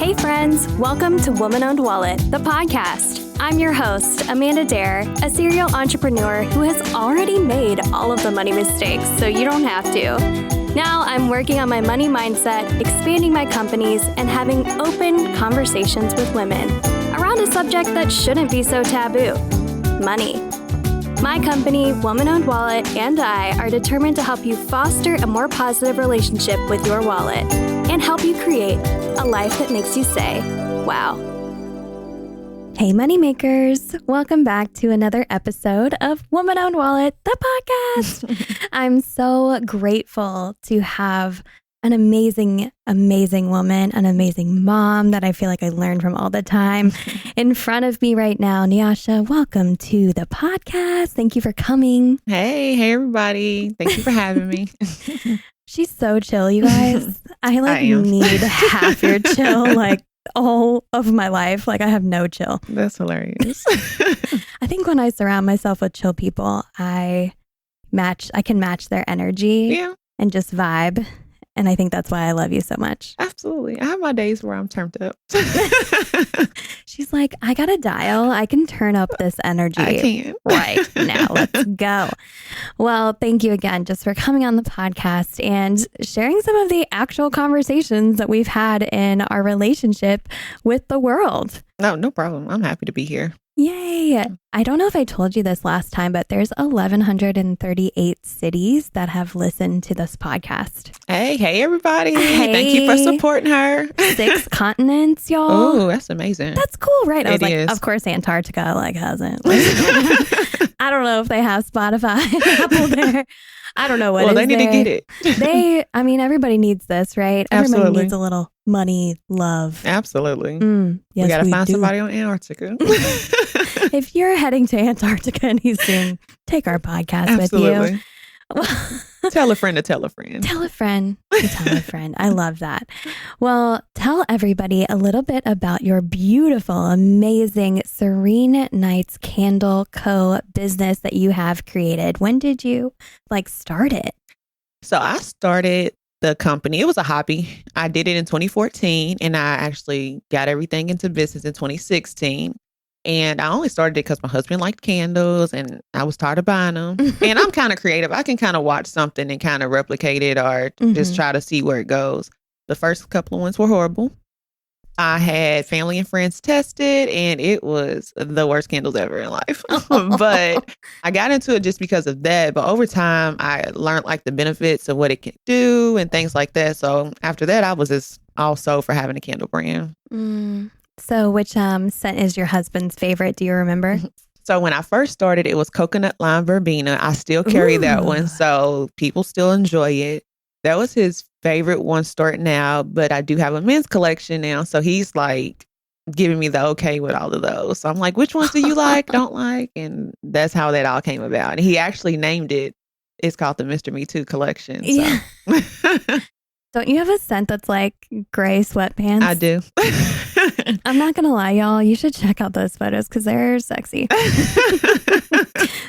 Hey friends, welcome to Woman Owned Wallet, the podcast. I'm your host, Amanda Dare, a serial entrepreneur who has already made all of the money mistakes, so you don't have to. Now I'm working on my money mindset, expanding my companies, and having open conversations with women around a subject that shouldn't be so taboo, money. My company, Woman Owned Wallet, and I are determined to help you foster a more positive relationship with your wallet and help you create a life that makes you say, wow. Hey, moneymakers. Welcome back to another episode of Woman Owned Wallet, the podcast. I'm so grateful to have an amazing, amazing woman, an amazing mom that I feel like I learn from all the time. In front of me right now, Neosha, welcome to the podcast. Thank you for coming. Hey everybody. Thank you for having me. She's so chill, you guys. I need half your chill, like all of my life. Like I have no chill. That's hilarious. I think when I surround myself with chill people, I can match their energy and just vibe. And I think that's why I love you so much. Absolutely. I have my days where I'm turned up. She's like, I got a dial. I can turn up this energy I can. right now. Let's go. Well, thank you again just for coming on the podcast and sharing some of the actual conversations that we've had in our relationship with the world. No problem. I'm happy to be here. Yay. I don't know if I told you this last time, but there's 1,138 cities that have listened to this podcast. Hey, everybody. Hey. Thank you for supporting her. 6 continents, y'all. Oh, that's amazing. That's cool, right? I was like, is. Of course, Antarctica hasn't. I don't know if they have Spotify, Apple there. I don't know what they need to get it. Everybody needs this, right? Absolutely. Everybody needs a little money, love. Absolutely. Yes, we got to find somebody on Antarctica. If you're heading to Antarctica anything, take our podcast with you. Tell a friend to tell a friend. Tell a friend to tell a friend. I love that. Well, tell everybody a little bit about your beautiful, amazing Serene Nights Candle Co. business that you have created. When did you start it? So I started the company. It was a hobby. I did it in 2014 and I actually got everything into business in 2016. And I only started it because my husband liked candles and I was tired of buying them. And I'm kind of creative. I can kind of watch something and kind of replicate it or just try to see where it goes. The first couple of ones were horrible. I had family and friends test it and it was the worst candles ever in life. But I got into it just because of that. But over time, I learned the benefits of what it can do and things like that. So after that, I was just also for having a candle brand. So which scent is your husband's favorite? Do you remember? So when I first started, it was coconut lime verbena. I still carry that one. So people still enjoy it. That was his favorite one starting out. But I do have a men's collection now. So he's giving me the okay with all of those. So I'm like, which ones do you like, don't like? And that's how that all came about. And he actually named it. It's called the Mr. Me Too collection. So. Yeah. Don't you have a scent that's like gray sweatpants? I do. I'm not going to lie, y'all. You should check out those photos because they're sexy.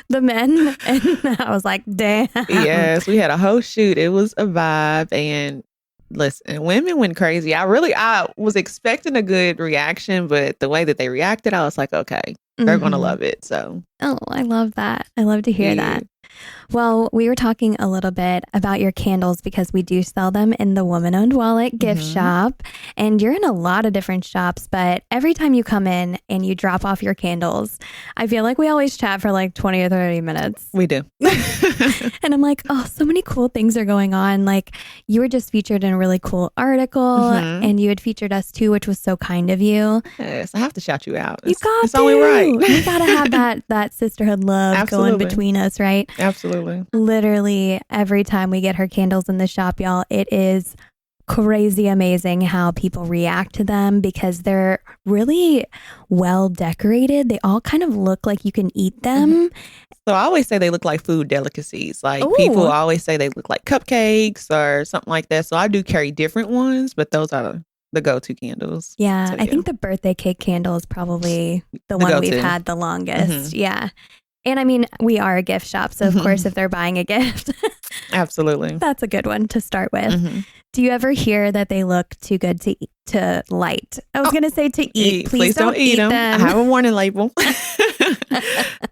The men. And I was like, damn. Yes, we had a whole shoot. It was a vibe. And listen, women went crazy. I was expecting a good reaction, but the way that they reacted, I was like, okay, they're going to love it. So. Oh, I love that. I love to hear that. Well, we were talking a little bit about your candles because we do sell them in the Woman Owned Wallet gift shop. And you're in a lot of different shops, but every time you come in and you drop off your candles, I feel like we always chat for 20 or 30 minutes. We do. And I'm like, oh, so many cool things are going on. You were just featured in a really cool article and you had featured us too, which was so kind of you. Yes, I have to shout you out. It's only right. We got to have that sisterhood love going between us, right? Absolutely. Literally every time we get her candles in the shop, y'all, it is crazy amazing how people react to them because they're really well decorated. They all kind of look like you can eat them. So I always say they look like food delicacies. People always say they look like cupcakes or something like that. So I do carry different ones, but those are the go-to candles. Yeah, so, I think the birthday cake candle is probably the one we've had the longest. Yeah. And I mean, we are a gift shop. So of course, if they're buying a gift, absolutely, that's a good one to start with. Do you ever hear that they look too good to light? I was going to say to eat. Please don't eat them. I have a warning label.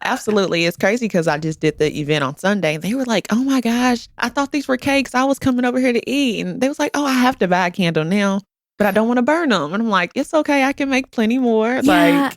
Absolutely. It's crazy because I just did the event on Sunday and they were like, oh my gosh, I thought these were cakes. I was coming over here to eat. And they was like, oh, I have to buy a candle now, but I don't want to burn them. And I'm like, it's okay. I can make plenty more. Yeah.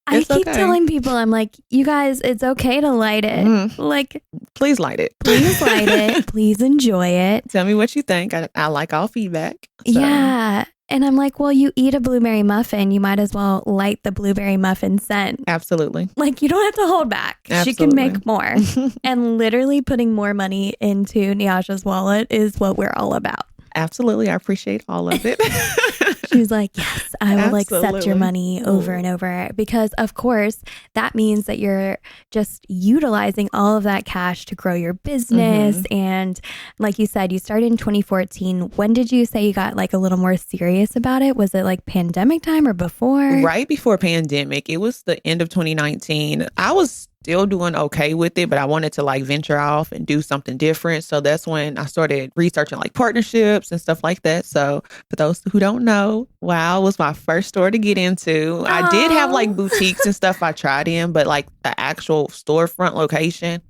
I keep telling people, I'm like, you guys, it's okay to light it. Like, please light it. Please light it. Please enjoy it. Tell me what you think. I like all feedback. So. Yeah. And I'm like, well, you eat a blueberry muffin, you might as well light the blueberry muffin scent. Absolutely. Like, you don't have to hold back. Absolutely. She can make more. And literally putting more money into Neosha's wallet is what we're all about. Absolutely. I appreciate all of it. She's like, yes, I will accept your money over and over, because of course that means that you're just utilizing all of that cash to grow your business. And like you said, you started in 2014. When did you say you got like a little more serious about it? Was it like pandemic time or before? Right before pandemic. It was the end of 2019. I was still doing okay with it, but I wanted to like venture off and do something different. So that's when I started researching like partnerships and stuff like that. So for those who don't know, WOW was my first store to get into. Aww. I did have like boutiques and stuff I tried in, but like the actual storefront location,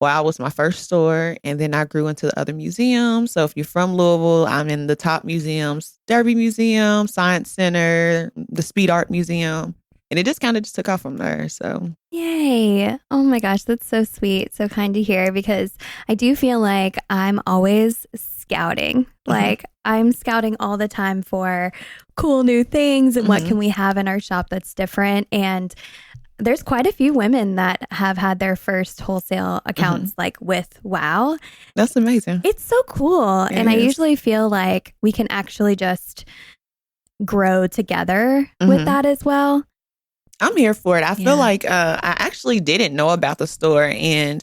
WOW was my first store. And then I grew into the other museums. So if you're from Louisville, I'm in the top museums: Derby Museum, Science Center, the Speed Art Museum. And it just kind of just took off from there. So, yay. Oh my gosh, that's so sweet. So kind to hear, because I do feel like I'm always scouting. Like I'm scouting all the time for cool new things and what can we have in our shop that's different. And there's quite a few women that have had their first wholesale accounts like with WOW. That's amazing. It's so cool. And I usually feel like we can actually just grow together with that as well. I'm here for it. I feel like I actually didn't know about the store, and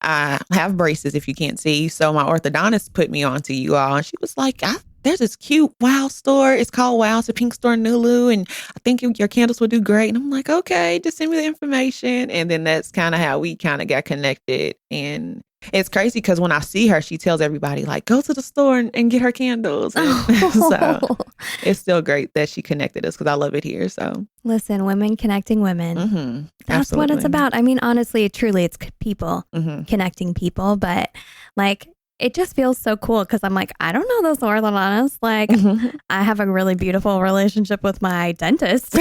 I have braces if you can't see. So my orthodontist put me on to you all, and she was like, there's this cute WOW store. It's called WOW. It's a pink store in NuLu, and I think your candles will do great. And I'm like, okay, just send me the information. And then that's kind of how we kind of got connected. And it's crazy because when I see her, she tells everybody like, go to the store and get her candles. So it's still great that she connected us, because I love it here. So listen, women connecting women. That's what it's about. I mean, honestly, truly, it's people connecting people. But like, it just feels so cool because I'm like, I don't know those orthodontists. Like, I have a really beautiful relationship with my dentist.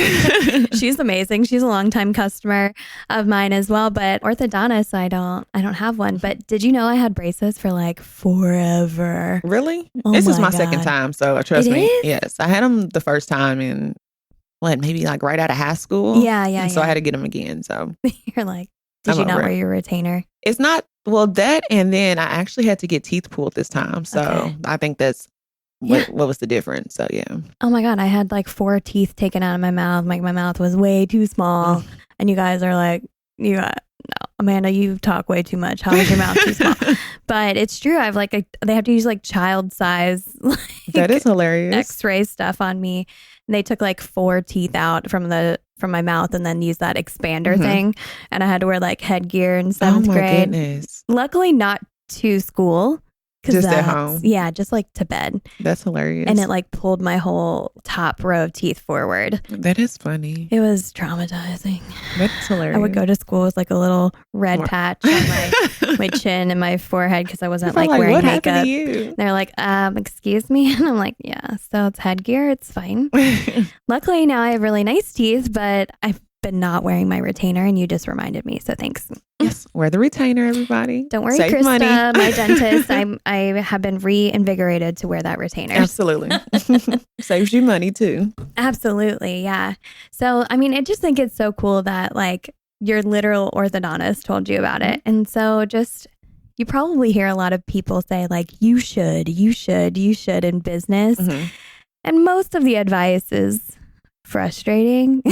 She's amazing. She's a longtime customer of mine as well. But orthodontist, I don't have one. But did you know I had braces for like forever? Really? Oh, this is my second time. So trust me. Is? Yes. I had them the first time in maybe like right out of high school. Yeah. So I had to get them again. So you're like, did you not wear your retainer? It's not, that, and then I actually had to get teeth pulled this time. So I think that's what was the difference. So yeah. Oh my God. I had like 4 teeth taken out of my mouth. Like my mouth was way too small. And you guys are like, no, Amanda, you talk way too much. How is your mouth too small? But it's true. I've like, they have to use like child size. That is hilarious. X-ray stuff on me. And they took like 4 teeth out from my mouth and then used that expander thing. And I had to wear like headgear in 7th grade. Goodness. Luckily not to school. Just at home. Yeah, just like to bed. That's hilarious. And it like pulled my whole top row of teeth forward. That is funny. It was traumatizing. That's hilarious. I would go to school with like a little red patch on my chin and my forehead because I wasn't like wearing what makeup. Happened to you? They're like, excuse me? And I'm like, yeah, so it's headgear. It's fine. Luckily now I have really nice teeth, but I've been not wearing my retainer and you just reminded me. So thanks. Yes, wear the retainer, everybody. Don't worry, Save Krista, money. my dentist. I have been reinvigorated to wear that retainer. Absolutely. Saves you money too. Absolutely, yeah. So, I mean, I just think it's so cool that like your literal orthodontist told you about it. And so just, you probably hear a lot of people say like, you should in business. And most of the advice is frustrating.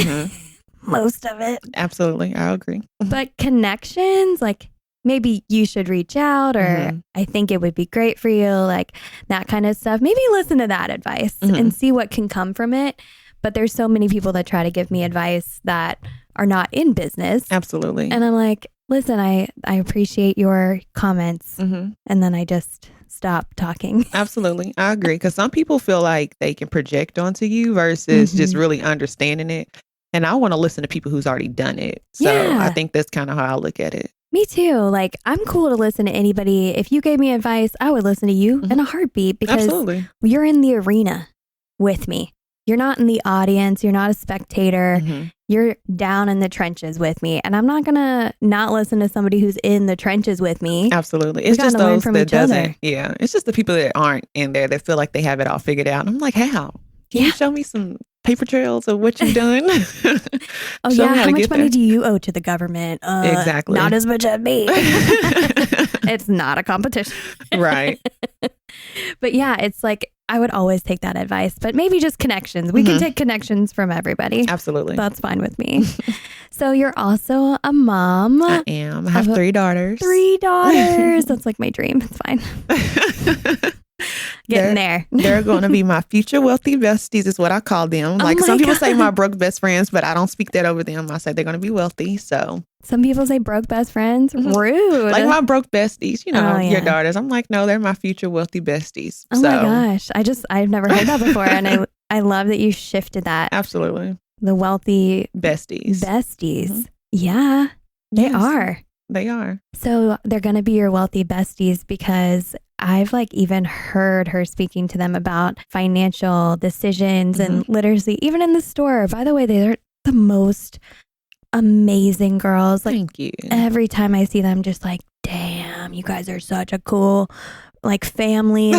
Most of it. Absolutely. I agree. But connections, like maybe you should reach out, or I think it would be great for you, like that kind of stuff. Maybe listen to that advice and see what can come from it. But there's so many people that try to give me advice that are not in business. Absolutely. And I'm like, Listen, I appreciate your comments. Mm-hmm. And then I just stop talking. Absolutely. I agree. Because some people feel like they can project onto you versus just Mhm. really understanding it. And I want to listen to people who's already done it. So I Yeah. think that's kind of how I look at it. Me too. Like, I'm cool to listen to anybody. If you gave me advice, I would listen to you in a heartbeat because Absolutely. you're in the arena with me. You're not in the audience. You're not a spectator. Mm-hmm. You're down in the trenches with me. And I'm not going to not listen to somebody who's in the trenches with me. Absolutely. It's just gotta learn those from that each other. doesn't. Yeah. It's just the people that aren't in there that feel like they have it all figured out. I'm like, how? Can you show me some paper trails of what you've done? Oh, Show yeah. me How much money there. do you owe to the government? Exactly. Not as much as me. It's not a competition. Right. But yeah, it's like, I would always take that advice, but maybe just connections. We can take connections from everybody. Absolutely. That's fine with me. So you're also a mom. I am. I have 3 daughters. 3 daughters. That's like my dream. It's fine. Getting there. They're going to be my future wealthy besties is what I call them. Like some people say my broke best friends, but I don't speak that over them. I say they're going to be wealthy. So some people say broke best friends. Rude. Like my broke besties, your daughters. I'm like, no, they're my future wealthy besties. Oh my gosh. I've never heard that before. And I love that you shifted that. Absolutely. The wealthy besties. Mm-hmm. Yeah, they are. They are. So they're going to be your wealthy besties because I've even heard her speaking to them about financial decisions and literacy, even in the store. By the way, they're the most amazing girls. Thank you. Every time I see them, just like, damn, you guys are such a cool family.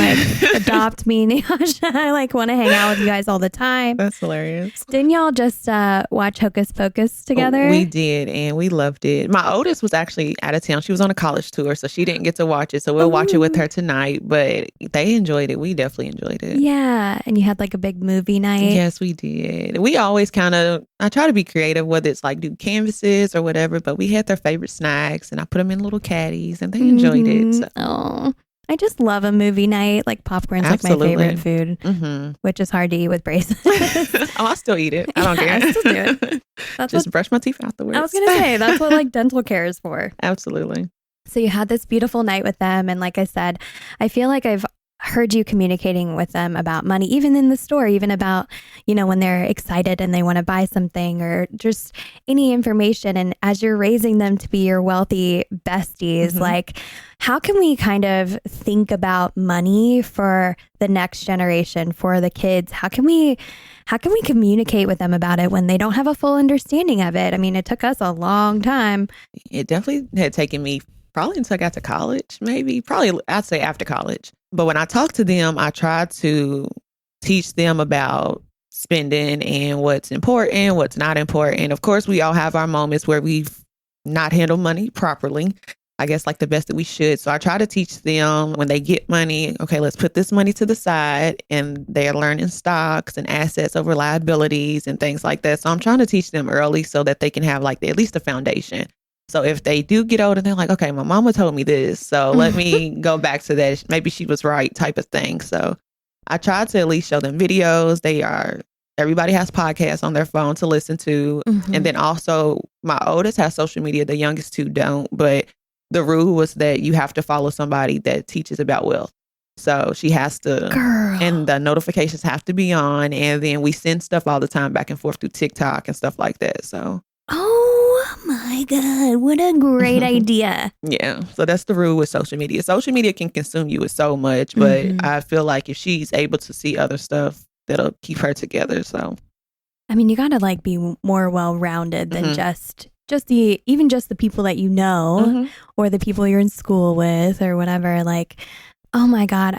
Adopt me, Neosha. I want to hang out with you guys all the time. That's hilarious. Didn't y'all just watch Hocus Pocus together? We did, and we loved it. My oldest was actually out of town. She was on a college tour, so she didn't get to watch it. So we'll watch it with her tonight. But they enjoyed it. We definitely enjoyed it. Yeah, and you had a big movie night. Yes, we did. We always I try to be creative, whether it's do canvases or whatever. But we had their favorite snacks, and I put them in little caddies, and they enjoyed it. So. Oh. I just love a movie night. Popcorn's Absolutely. my favorite food, which is hard to eat with braces. I still eat it. I don't care. I still do it. Just brush my teeth afterwards. I was going to say, that's what dental care is for. Absolutely. So you had this beautiful night with them. And like I said, I feel like I've heard you communicating with them about money, even in the store, even about, when they're excited and they want to buy something or just any information. And as you're raising them to be your wealthy besties, how can we kind of think about money for the next generation, for the kids? How can we communicate with them about it when they don't have a full understanding of it? I mean, it took us a long time. It definitely had taken me probably until I got to college, probably I'd say after college. But when I talk to them, I try to teach them about spending and what's important, what's not important. Of course, we all have our moments where we've not handled money properly, I guess the best that we should. So I try to teach them when they get money, okay, let's put this money to the side, and they're learning stocks and assets over liabilities and things like that. So I'm trying to teach them early so that they can have at least a foundation. So if they do get older, they're like, okay, my mama told me this, so let me go back to that. Maybe she was right type of thing. So I try to at least show them videos. Everybody has podcasts on their phone to listen to. And then also my oldest has social media. The youngest 2 don't. But the rule was that you have to follow somebody that teaches about wealth. So she has to, and the notifications have to be on. And then we send stuff all the time back and forth through TikTok and stuff like that. So. Oh my God, what a great idea. Yeah. So that's the rule with social media. Social media can consume you with so much, but I feel like if she's able to see other stuff, that'll keep her together. So, I mean, you got to be more well-rounded than just the people that you know or the people you're in school with or whatever. Oh my God,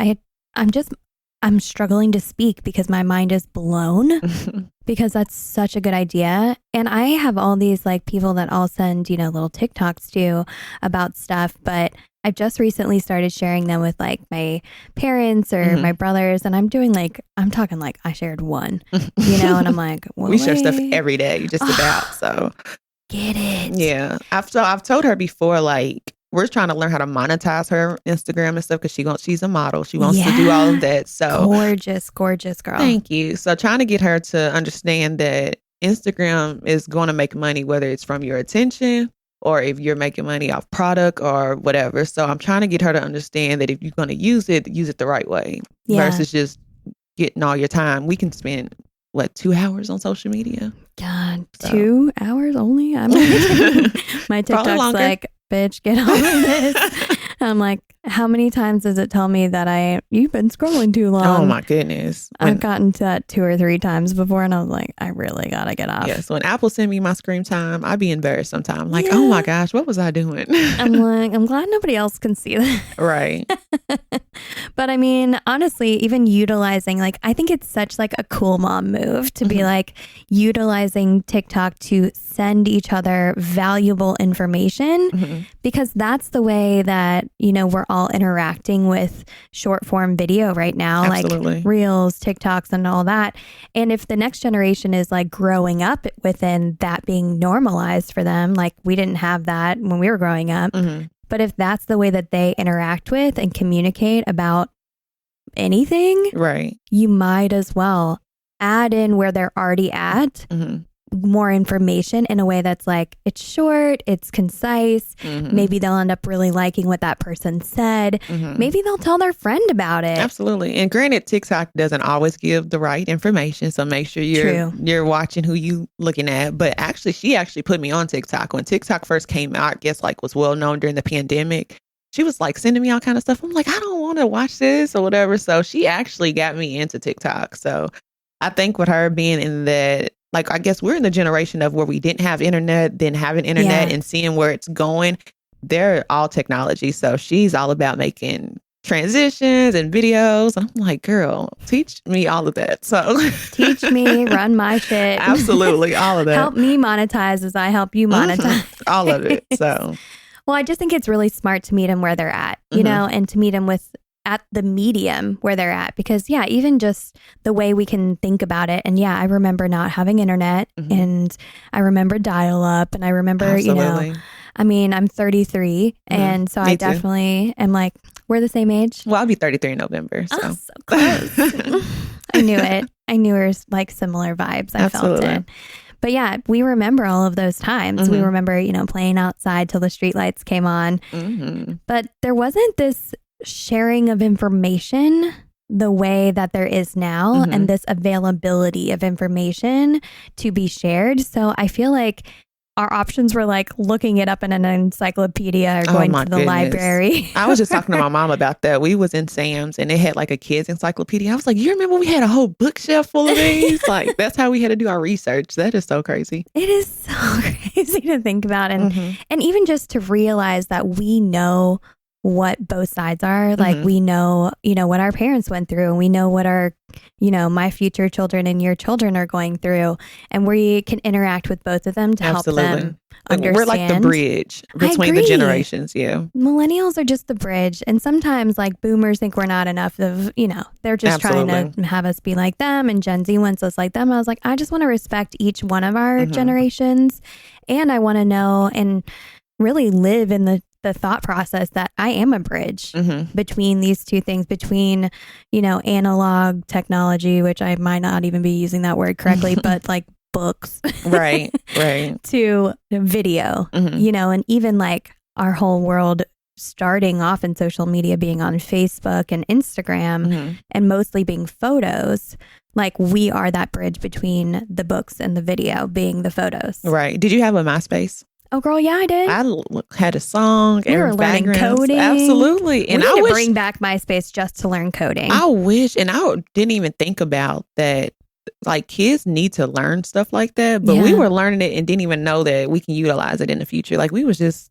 I'm struggling to speak because my mind is blown because that's such a good idea. And I have all these people that I'll send, little TikToks to about stuff, but I've just recently started sharing them with my parents or my brothers. And I'm doing I'm talking I shared one, and I'm like, well, we share stuff every day, just about. So get it. Yeah. I've told her before, we're trying to learn how to monetize her Instagram and stuff because she's a model. She wants to do all of that. So gorgeous girl. Thank you. So trying to get her to understand that Instagram is going to make money, whether it's from your attention or if you're making money off product or whatever. So I'm trying to get her to understand that if you're going to use it the right way versus just getting all your time. We can spend 2 hours on social media? God, so. 2 hours only? I'm like, my TikTok's like, bitch, get on this. I'm like, how many times does it tell me that you've been scrolling too long? Oh my goodness. I've gotten to that 2 or 3 times before, and I was like, I really gotta get off. Yes, when Apple send me my screen time, I'd be embarrassed sometimes. Like, oh my gosh, what was I doing? I'm like, I'm glad nobody else can see that. Right. But I mean, honestly, even utilizing, like, I think it's such like a cool mom move to be like utilizing TikTok to send each other valuable information, because that's the way that, we're all interacting with short form video right now. Absolutely. Like Reels, TikToks, and all that. And if the next generation is like growing up within that being normalized for them, like we didn't have that when we were growing up. But if that's the way that they interact with and communicate about anything, right, you might as well add in where they're already at more information in a way that's like, it's short, it's concise. Maybe they'll end up really liking what that person said. Maybe they'll tell their friend about it. Absolutely. And granted, TikTok doesn't always give the right information, so make sure you're watching who you looking at. But actually, she put me on TikTok when TikTok first came out. I guess like was well known during the pandemic. She was like sending me all kind of stuff. I'm like, I don't want to watch this or whatever. So she actually got me into TikTok. So I think with her being in that, like, I guess we're in the generation of where we didn't have internet, then having internet and seeing where it's going. They're all technology. So she's all about making transitions and videos. And I'm like, girl, teach me all of that. So teach me, run my shit. Absolutely. All of that. Help me monetize as I help you monetize. All of it. So, well, I just think it's really smart to meet them where they're at, you know, and to meet them at the medium where they're at, because even just the way we can think about it. And I remember not having internet and I remember dial up, and I remember, I mean, I'm 33 and so I definitely am like, we're the same age. Well, I'll be 33 in November. So, so close. I knew it. I knew it was like similar vibes. I felt it. But we remember all of those times. We remember, playing outside till the streetlights came on. But there wasn't this sharing of information the way that there is now, and this availability of information to be shared. So I feel like our options were like looking it up in an encyclopedia or going to the library. I was just talking to my mom about that. We was in Sam's and they had like a kids encyclopedia. I was like, you remember we had a whole bookshelf full of these? Like, that's how we had to do our research. That is so crazy. It is so crazy to think about. And even just to realize that we know what both sides are. Like we know, what our parents went through, and we know what our, my future children and your children are going through. And we can interact with both of them to help them understand. We're like the bridge between the generations. Yeah. Millennials are just the bridge. And sometimes like boomers think we're not enough of, they're just trying to have us be like them. And Gen Z wants us like them. I was like, I just want to respect each one of our generations. And I want to know and really live in the thought process that I am a bridge between these two things, between, analog technology, which I might not even be using that word correctly, but like books, right, to video, and even like our whole world starting off in social media being on Facebook and Instagram and mostly being photos. Like we are that bridge between the books and the video being the photos. Right. Did you have a MySpace? Oh, girl, yeah, I did. I had a song. We were learning coding. Absolutely. And I need to bring back MySpace just to learn coding. I wish, and I didn't even think about that. Like kids need to learn stuff like that, but we were learning it and didn't even know that we can utilize it in the future. Like we was just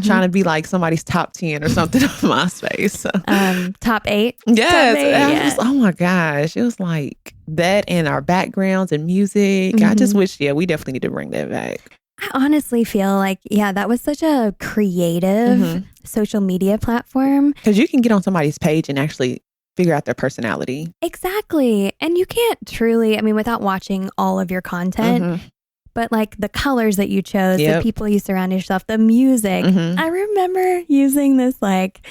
trying to be like somebody's top 10 or something on MySpace. So. Top 8? Yes. Oh my gosh. It was like that, and our backgrounds and music. I just wish, we definitely need to bring that back. I honestly feel like, that was such a creative social media platform. Because you can get on somebody's page and actually figure out their personality. Exactly. And you can't truly, without watching all of your content, but like the colors that you chose, the people you surround yourself, the music. I remember using this like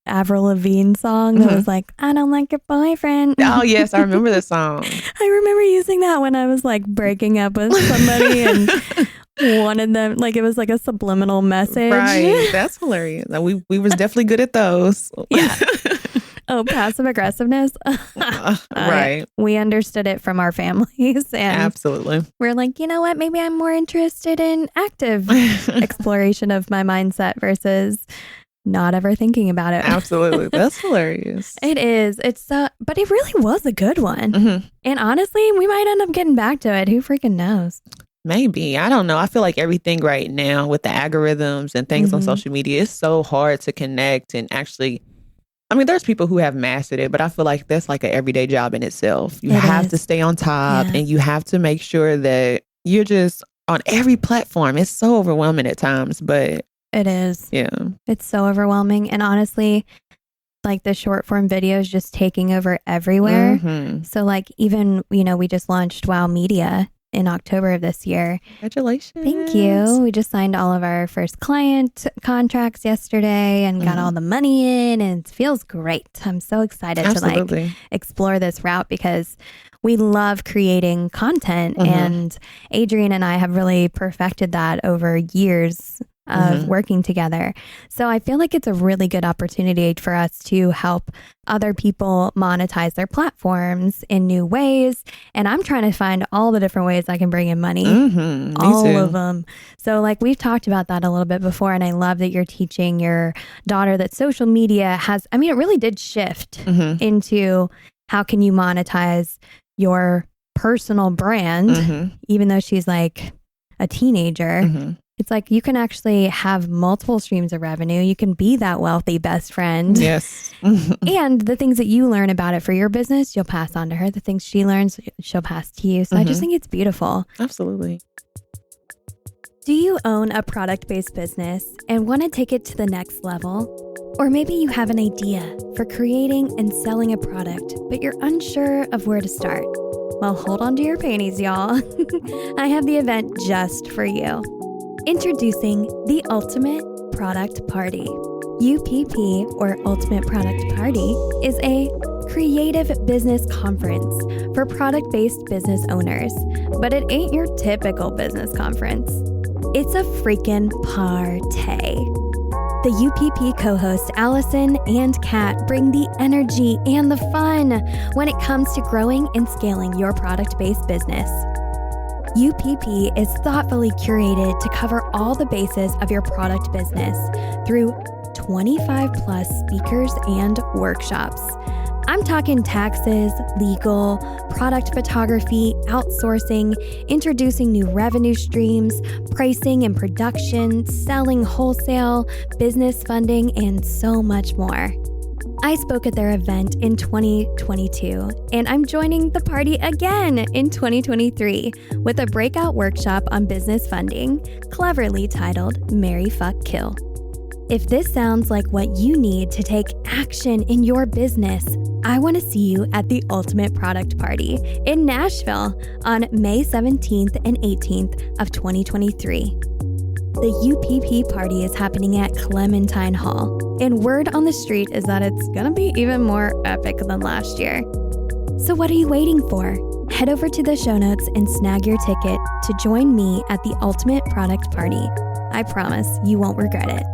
Avril Lavigne song that was like, I don't like your boyfriend. Oh, yes. I remember the song. I remember using that when I was like breaking up with somebody and wanted them, like it was like a subliminal message. Right. That's hilarious. We was definitely good at those. Yeah. Oh, passive aggressiveness. Right. We understood it from our families. And absolutely. we're like, you know what? Maybe I'm more interested in active exploration of my mindset versus not ever thinking about it. Absolutely. That's hilarious. It is. But it really was a good one. Mm-hmm. And honestly, we might end up getting back to it. Who freaking knows? Maybe. I don't know. I feel like everything right now with the algorithms and things on social media is so hard to connect and actually. I mean, there's people who have mastered it, but I feel like that's like an everyday job in itself. You have to stay on top and you have to make sure that you're just on every platform. It's so overwhelming at times, but it is. Yeah. It's so overwhelming. And honestly, like the short form videos just taking over everywhere. So like even, we just launched WOW Media in October of this year. Congratulations. Thank you. We just signed all of our first client contracts yesterday and got all the money in, and it feels great. I'm so excited to like explore this route because we love creating content and Adrian and I have really perfected that over years of working together. So I feel like it's a really good opportunity for us to help other people monetize their platforms in new ways. And I'm trying to find all the different ways I can bring in money, all of them. So like we've talked about that a little bit before. And I love that you're teaching your daughter that social media has, I mean, it really did shift into how can you monetize your personal brand, even though she's like a teenager. It's like you can actually have multiple streams of revenue. You can be that wealthy best friend. Yes. And the things that you learn about it for your business, you'll pass on to her. The things she learns, she'll pass to you. So I just think it's beautiful. Absolutely. Do you own a product-based business and want to take it to the next level? Or maybe you have an idea for creating and selling a product, but you're unsure of where to start. Well, hold on to your panties, y'all. I have the event just for you. Introducing the Ultimate Product Party. UPP, or Ultimate Product Party, is a creative business conference for product-based business owners, but it ain't your typical business conference. It's a freaking PAR-TAY. The UPP co-hosts Allison and Kat bring the energy and the fun when it comes to growing and scaling your product-based business. UPP is thoughtfully curated to cover all the bases of your product business through 25 plus speakers and workshops. I'm talking taxes, legal, product photography, outsourcing, introducing new revenue streams, pricing and production, selling wholesale, business funding, and so much more. I spoke at their event in 2022, and I'm joining the party again in 2023 with a breakout workshop on business funding, cleverly titled Marry, Fuck, Kill. If this sounds like what you need to take action in your business, I want to see you at the Ultimate Product Party in Nashville on May 17th and 18th of 2023. The UPP party is happening at Clementine Hall, and word on the street is that it's gonna be even more epic than last year. So what are you waiting for? Head over to the show notes and snag your ticket to join me at the Ultimate Product Party. I promise you won't regret it.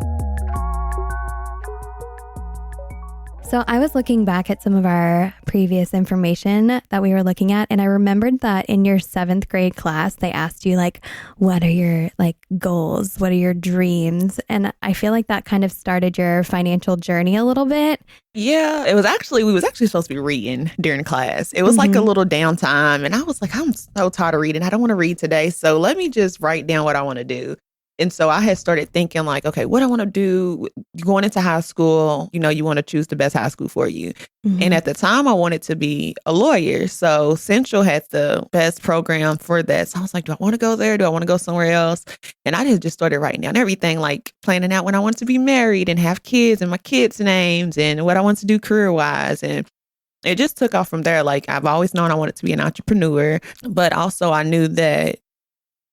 So I was looking back at some of our previous information that we were looking at, and I remembered that in your 7th grade class, they asked you like, what are your like goals? What are your dreams? And I feel like that kind of started your financial journey a little bit. Yeah, we was actually supposed to be reading during class. It was like a little downtime, and I was like, I'm so tired of reading. I don't want to read today. So let me just write down what I want to do. And so I had started thinking like, okay, what I want to do going into high school, you want to choose the best high school for you. And at the time I wanted to be a lawyer. So Central had the best program for that. So I was like, do I want to go there? Do I want to go somewhere else? And I just started writing down everything, like planning out when I wanted to be married and have kids and my kids' names and what I wanted to do career-wise. And it just took off from there. Like I've always known I wanted to be an entrepreneur, but also I knew that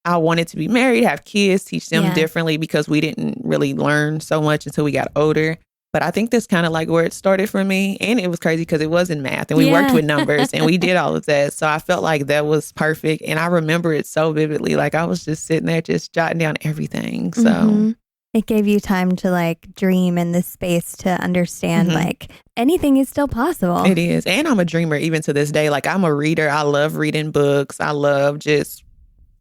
I wanted to be married, have kids, teach them differently because we didn't really learn so much until we got older. But I think that's kind of like where it started for me. And it was crazy because it was in math and we worked with numbers and we did all of that. So I felt like that was perfect. And I remember it so vividly. Like I was just sitting there just jotting down everything. So it gave you time to like dream in this space to understand like anything is still possible. It is. And I'm a dreamer even to this day. Like I'm a reader. I love reading books. I love just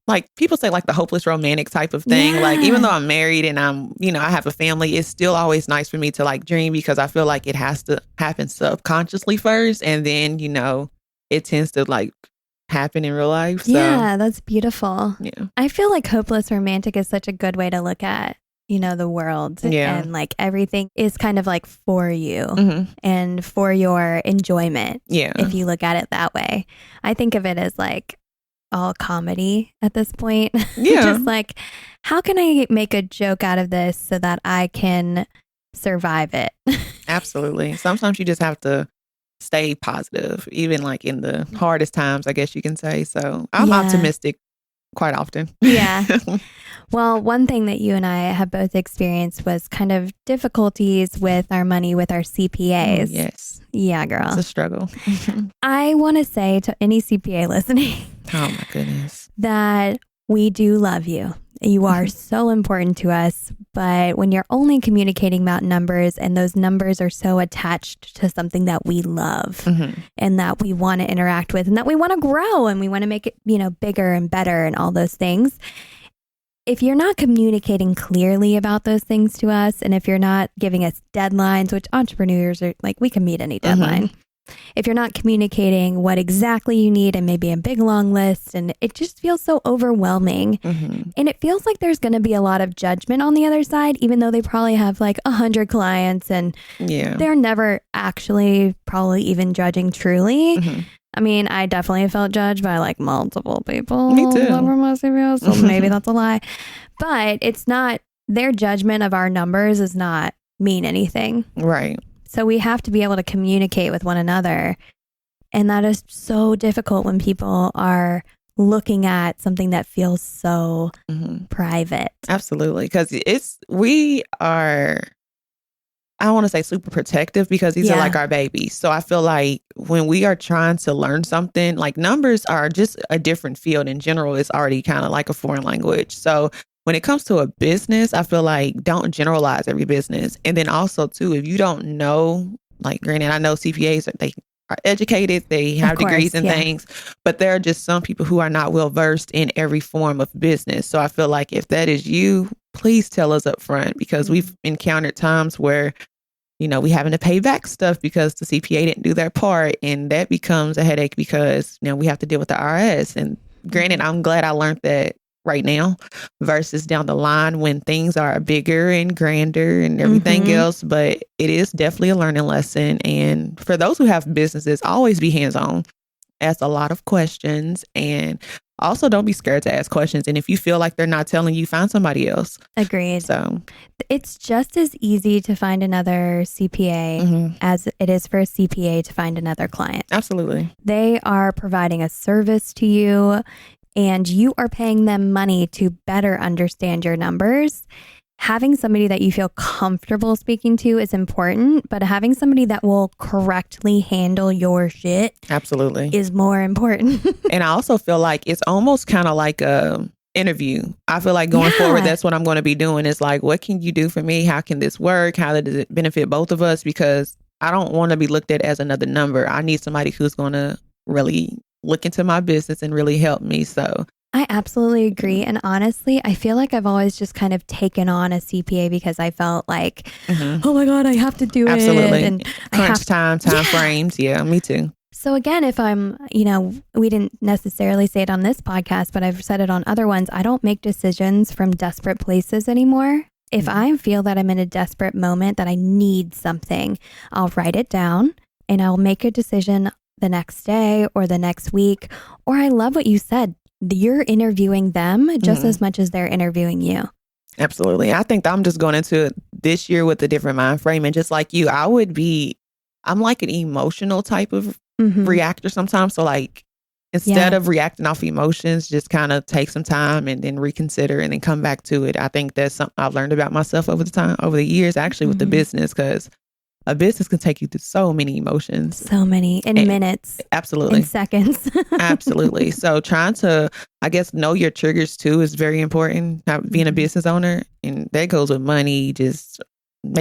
like people say like the hopeless romantic type of thing. Yeah. Like even though I'm married and I'm, I have a family, it's still always nice for me to like dream because I feel like it has to happen subconsciously first. And then, it tends to like happen in real life. So, yeah, that's beautiful. Yeah. I feel like hopeless romantic is such a good way to look at, the world. Yeah. And like everything is kind of like for you and for your enjoyment. Yeah. If you look at it that way. I think of it as like all comedy at this point. Yeah. Just like, how can I make a joke out of this so that I can survive it? Absolutely. Sometimes you just have to stay positive, even like in the hardest times, I guess you can say. So I'm optimistic quite often. Yeah. Well, one thing that you and I have both experienced was kind of difficulties with our money with our CPAs. Oh, yes. Yeah, girl. It's a struggle. I want to say to any CPA listening, oh my goodness, that we do love you. You are so important to us. But when you're only communicating about numbers and those numbers are so attached to something that we love and that we want to interact with and that we want to grow and we want to make it, bigger and better and all those things. If you're not communicating clearly about those things to us, and if you're not giving us deadlines, which entrepreneurs are like, we can meet any deadline. If you're not communicating what exactly you need and maybe a big long list, and it just feels so overwhelming. And it feels like there's going to be a lot of judgment on the other side, even though they probably have like 100 clients and they're never actually probably even judging truly. I mean, I definitely felt judged by like multiple people. Me too. Over my CPS, so maybe that's a lie. But it's not, their judgment of our numbers does not mean anything. Right. So we have to be able to communicate with one another. And that is so difficult when people are looking at something that feels so private. Absolutely. Because we are, I don't want to say super protective because these are like our babies. So I feel like when we are trying to learn something, like numbers are just a different field in general. It's already kind of like a foreign language. So when it comes to a business, I feel like don't generalize every business. And then also too, if you don't know, like granted, I know CPAs, they are educated, they have degrees and things, but there are just some people who are not well versed in every form of business. So I feel like if that is you, please tell us up front because we've encountered times where, we having to pay back stuff because the CPA didn't do their part. And that becomes a headache because now we have to deal with the IRS. And granted, I'm glad I learned that right now versus down the line when things are bigger and grander and everything else. But it is definitely a learning lesson. And for those who have businesses, always be hands-on. Ask a lot of questions and also don't be scared to ask questions. And if you feel like they're not telling you, find somebody else. Agreed. So it's just as easy to find another CPA as it is for a CPA to find another client. Absolutely. They are providing a service to you and you are paying them money to better understand your numbers. Having somebody that you feel comfortable speaking to is important, but having somebody that will correctly handle your shit absolutely is more important. And I also feel like it's almost kind of like a interview. I feel like going forward, that's what I'm going to be doing is like, what can you do for me? How can this work? How does it benefit both of us? Because I don't want to be looked at as another number. I need somebody who's going to really look into my business and really help me. So I absolutely agree. And honestly, I feel like I've always just kind of taken on a CPA because I felt like, oh my God, I have to do absolutely. it. And crunch time frames. Yeah, me too. So again, if I'm, we didn't necessarily say it on this podcast, but I've said it on other ones. I don't make decisions from desperate places anymore. If I feel that I'm in a desperate moment that I need something, I'll write it down and I'll make a decision the next day or the next week. Or I love what you said. You're interviewing them just as much as they're interviewing you. Absolutely. I think I'm just going into this year with a different mind frame. And just like you, I'm like an emotional type of reactor sometimes. So like, Instead of reacting off emotions, just kind of take some time and then reconsider and then come back to it. I think that's something I've learned about myself over the years, actually with the business, because a business can take you through so many emotions. So many in minutes. Absolutely. In seconds. Absolutely. So trying to, I guess, know your triggers too is very important. Being a business owner, and that goes with money, just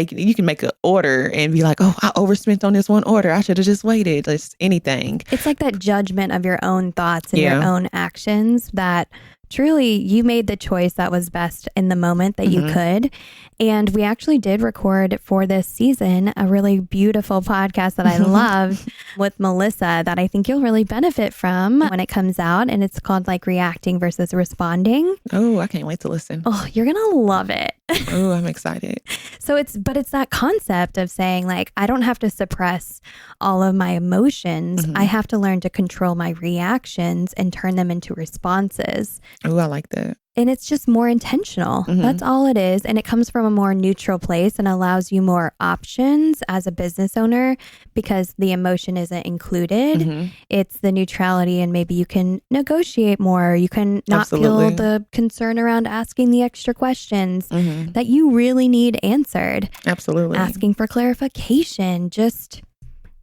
you can make an order and be like, oh, I overspent on this one order. I should have just waited. Just anything. It's like that judgment of your own thoughts and your own actions that truly you made the choice that was best in the moment that you could. And we actually did record for this season a really beautiful podcast that I love with Melissa that I think you'll really benefit from when it comes out. And it's called like Reacting versus Responding. Oh, I can't wait to listen. Oh, you're going to love it. Oh, I'm excited. So it's that concept of saying like, I don't have to suppress all of my emotions. I have to learn to control my reactions and turn them into responses. Oh, I like that. And it's just more intentional. That's all it is. And it comes from a more neutral place and allows you more options as a business owner because the emotion isn't included. It's the neutrality, and maybe you can negotiate more. You can not feel the concern around asking the extra questions that you really need answered. Absolutely. Asking for clarification. Just,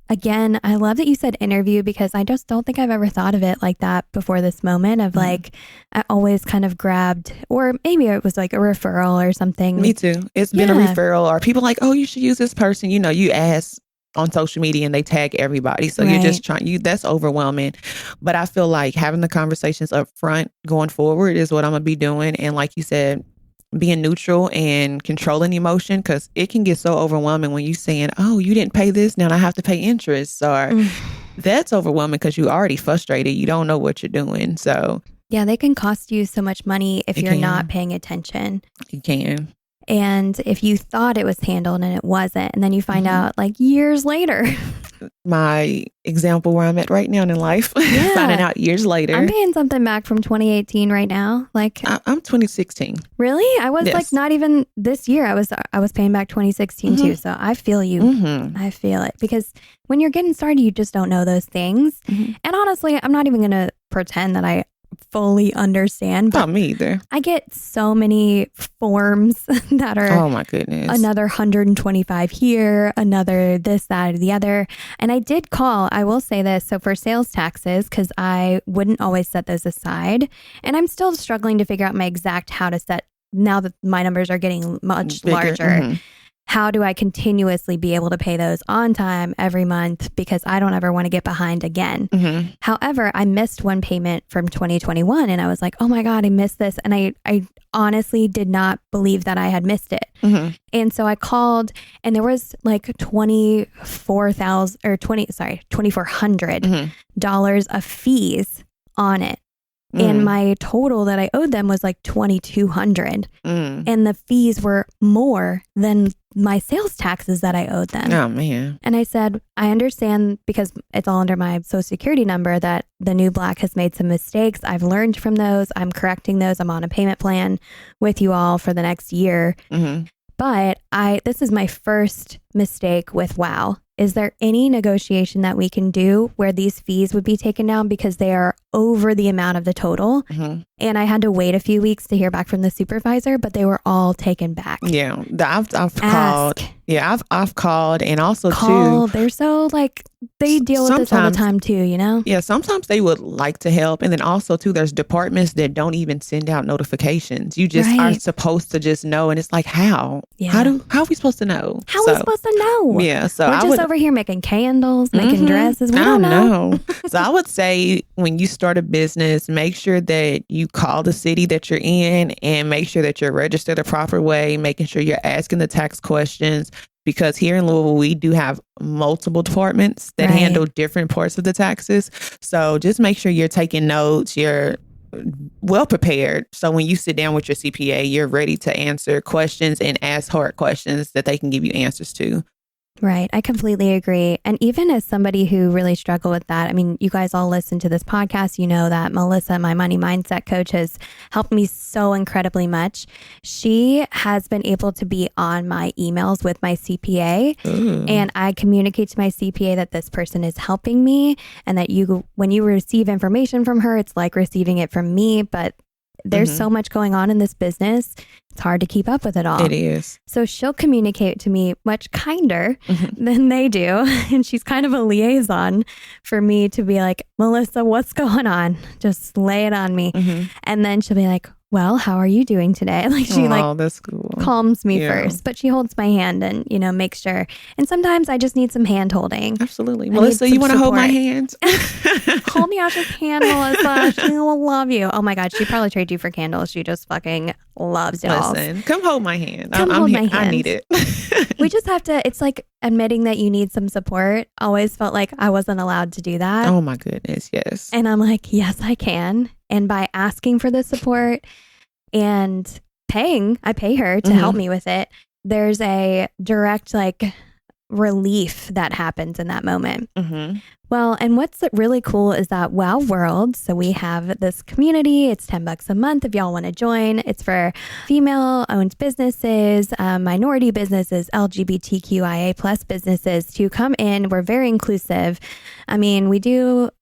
again, I love that you said interview because I just don't think I've ever thought of it like that before this moment of like, I always kind of grabbed, or maybe it was like a referral or something. Me too. It's been a referral, or people like, oh, you should use this person. You know, you ask on social media and they tag everybody. So you're just that's overwhelming. But I feel like having the conversations up front going forward is what I'm going to be doing. And like you said, being neutral and controlling emotion, because it can get so overwhelming when you saying, oh, you didn't pay this, now I have to pay interest, or that's overwhelming because you're already frustrated. You don't know what you're doing. So yeah, they can cost you so much money if you're not paying attention. You can. And if you thought it was handled and it wasn't, and then you find out like years later. My example where I'm at right now in life, finding out years later. I'm paying something back from 2018 right now. Like I'm 2016. Really? I was like not even this year. I was paying back 2016 too. So I feel you. I feel it, because when you're getting started, you just don't know those things. And honestly, I'm not even going to pretend that I fully understand. But not me either. I get so many forms that are, oh my goodness, another 125 here, another this, that, or the other. And I did call, I will say this. So for sales taxes, because I wouldn't always set those aside. And I'm still struggling to figure out my exact how to set, now that my numbers are getting much bigger, larger. How do I continuously be able to pay those on time every month? Because I don't ever want to get behind again. However, I missed one payment from 2021 and I was like, oh my God, I missed this. And I honestly did not believe that I had missed it. And so I called, and there was like $2,400 of fees on it. And my total that I owed them was like $2,200. And the fees were more than my sales taxes that I owed them. Oh, man. And I said, I understand, because it's all under my social security number, that the new Black has made some mistakes. I've learned from those. I'm correcting those. I'm on a payment plan with you all for the next year. But this is my first mistake with WOW. Is there any negotiation that we can do where these fees would be taken down because they are over the amount of the total? And I had to wait a few weeks to hear back from the supervisor, but they were all taken back. Yeah, I've called. Yeah, I've called, and also too. They're so like, they deal with this all the time too, you know? Yeah, sometimes they would like to help. And then also too, there's departments that don't even send out notifications. You just are supposed to just know. And it's like, how? How are we supposed to know? How are we supposed to know? Yeah, so we're just over here making candles, making dresses. We don't know. So I would say when you start a business, make sure that you call the city that you're in and make sure that you're registered the proper way, making sure you're asking the tax questions. Because here in Louisville, we do have multiple departments that handle different parts of the taxes. So just make sure you're taking notes, you're well prepared. So when you sit down with your CPA, you're ready to answer questions and ask hard questions that they can give you answers to. Right. I completely agree. And even as somebody who really struggled with that, I mean, you guys all listen to this podcast, you know that Melissa, my money mindset coach, has helped me so incredibly much. She has been able to be on my emails with my CPA. Ooh. And I communicate to my CPA that this person is helping me and that when you receive information from her, it's like receiving it from me. But there's so much going on in this business. It's hard to keep up with it all. It is. So she'll communicate to me much kinder than they do. And she's kind of a liaison for me to be like, Melissa, what's going on? Just lay it on me. And then she'll be like, well, how are you doing today? Like she that's cool. calms me first, but she holds my hand and, makes sure. And sometimes I just need some hand holding. Absolutely. Melissa, you want to hold my hand? Hold Neosha's hand, Melissa. She will love you. Oh my God. She probably traded you for candles. She just fucking loves dolls. Listen, come hold my hand. Come hold my hand. I need it. We just have to, it's like admitting that you need some support. Always felt like I wasn't allowed to do that. Oh my goodness. Yes. And I'm like, yes, I can. And by asking for the support and I pay her to help me with it. There's a direct relief that happens in that moment. Well, and what's really cool is that WOW World. So we have this community. It's $10 a month if y'all want to join. It's for female-owned businesses, minority businesses, LGBTQIA plus businesses to come in. We're very inclusive. I mean,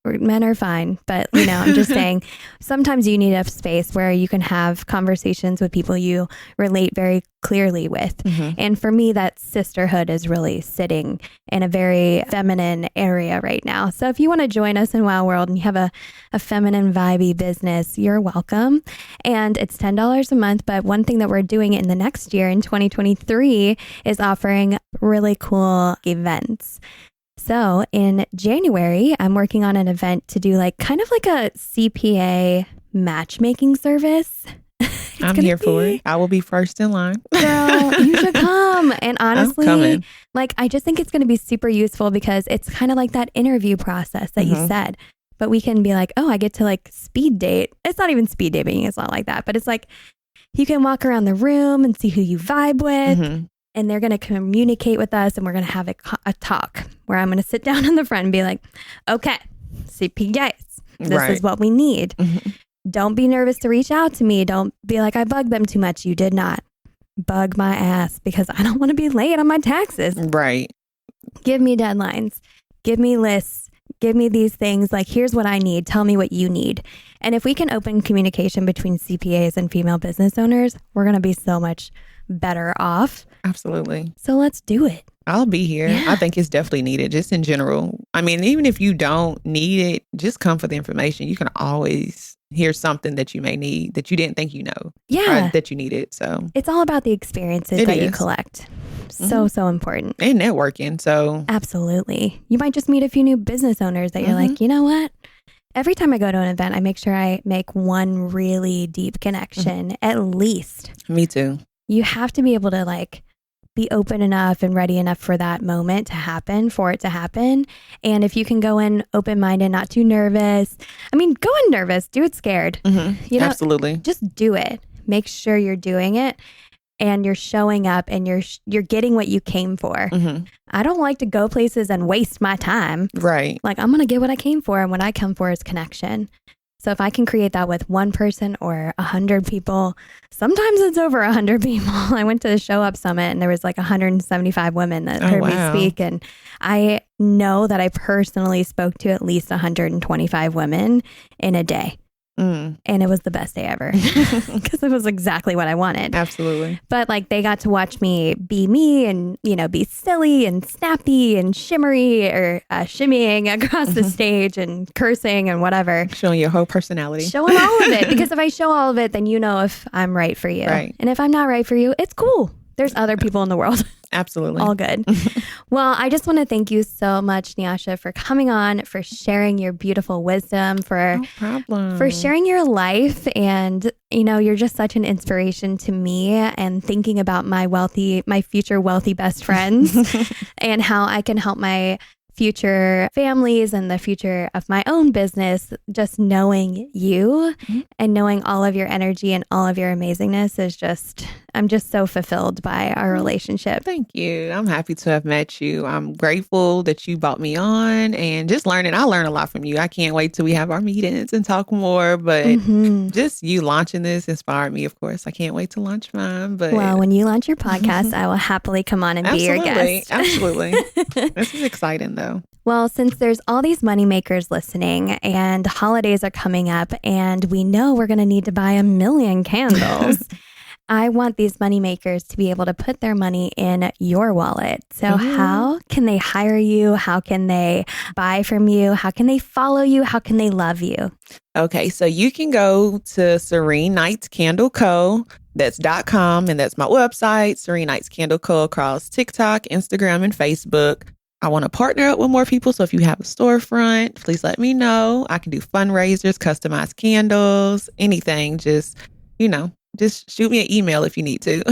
men are fine, but I'm just saying sometimes you need a space where you can have conversations with people you relate very clearly with. And for me, that sisterhood is really sitting in a very feminine area right now. So if you want to join us in WOW World and you have a feminine vibey business, you're welcome. And it's $10 a month. But one thing that we're doing in the next year in 2023 is offering really cool events. So in January, I'm working on an event to do kind of like a CPA matchmaking service. I'm here for it. I will be first in line. Girl, you should come. And honestly, I just think it's going to be super useful because it's kind of like that interview process that you said. But we can be like, oh, I get to speed date. It's not even speed dating. It's not like that. But it's like you can walk around the room and see who you vibe with. And they're going to communicate with us. And we're going to have a talk where I'm going to sit down in the front and be like, okay, CPAs, this is what we need. Don't be nervous to reach out to me. Don't be like, I bugged them too much. You did not bug my ass because I don't want to be late on my taxes. Right. Give me deadlines. Give me lists. Give me these things. Here's what I need. Tell me what you need. And if we can open communication between CPAs and female business owners, we're going to be so much better off. Absolutely. So let's do it. I'll be here. Yeah. I think it's definitely needed just in general. I mean, even if you don't need it, just come for the information. You can always hear something that you may need that you didn't think that you needed. So it's all about the experiences that you collect. So important. And networking. So absolutely. You might just meet a few new business owners that you're like, you know what? Every time I go to an event, I make sure I make one really deep connection, at least. Me too. You have to be able to be open enough and ready enough for that moment to happen, for it to happen. And if you can go in open-minded, not too nervous. I mean, go in nervous, do it scared. Absolutely. Just do it. Make sure you're doing it and you're showing up and you're getting what you came for. I don't like to go places and waste my time. Right. I'm going to get what I came for, and what I come for is connection. So if I can create that with one person or 100 people, sometimes it's over 100 people. I went to the Show Up Summit and there was 175 women that heard me speak. And I know that I personally spoke to at least 125 women in a day. And it was the best day ever because it was exactly what I wanted. Absolutely. But they got to watch me be me and, be silly and snappy and shimmery or shimmying across the stage and cursing and whatever. Showing your whole personality. Showing all of it. Because if I show all of it, then you know if I'm right for you. Right. And if I'm not right for you, it's cool. There's other people in the world. Absolutely. All good. Well, I just want to thank you so much, Neosha, for coming on, for sharing your beautiful wisdom, for sharing your life. And, you're just such an inspiration to me, and thinking about my future wealthy best friends and how I can help my future families and the future of my own business. Just knowing you and knowing all of your energy and all of your amazingness is just I'm just so fulfilled by our relationship. Thank you. I'm happy to have met you. I'm grateful that you brought me on and just learning. I learn a lot from you. I can't wait till we have our meetings and talk more. But just you launching this inspired me, of course. I can't wait to launch mine. But well, when you launch your podcast, I will happily come on and be your guest. Absolutely. This is exciting, though. Well, since there's all these moneymakers listening and holidays are coming up and we know we're going to need to buy 1 million candles, I want these moneymakers to be able to put their money in your wallet. So how can they hire you? How can they buy from you? How can they follow you? How can they love you? Okay, so you can go to Serene Nights Candle Co. That's .com, and that's my website, Serene Nights Candle Co. across TikTok, Instagram, and Facebook. I want to partner up with more people. So if you have a storefront, please let me know. I can do fundraisers, customized candles, anything. Just shoot me an email if you need to.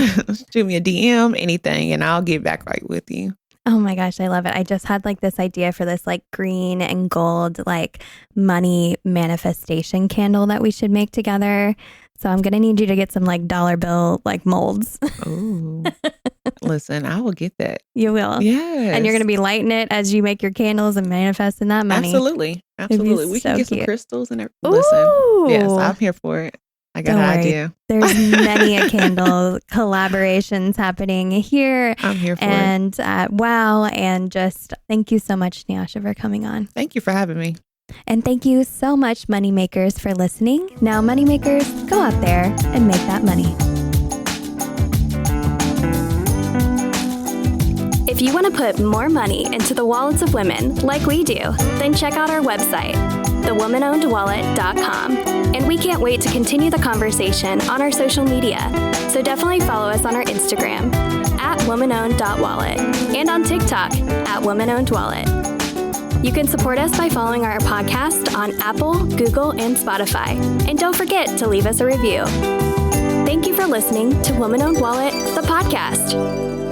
Shoot me a DM, anything, and I'll get back right with you. Oh my gosh, I love it. I just had this idea for this green and gold money manifestation candle that we should make together. So I'm going to need you to get some dollar bill molds. Oh, listen, I will get that. You will? Yes. And you're going to be lighting it as you make your candles and manifesting that money. Absolutely. We can get some crystals and everything. Ooh. Listen, yes, I'm here for it. I got an idea. There's many a candle collaborations happening here. I'm here for it. And wow. And just thank you so much, Neosha, for coming on. Thank you for having me. And thank you so much, Moneymakers, for listening. Now, Moneymakers, go out there and make that money. If you want to put more money into the wallets of women like we do, then check out our website, thewomanownedwallet.com. And we can't wait to continue the conversation on our social media. So definitely follow us on our Instagram, @womanowned.wallet, and on TikTok, @womanownedwallet. You can support us by following our podcast on Apple, Google, and Spotify. And don't forget to leave us a review. Thank you for listening to Woman Owned Wallet, the podcast.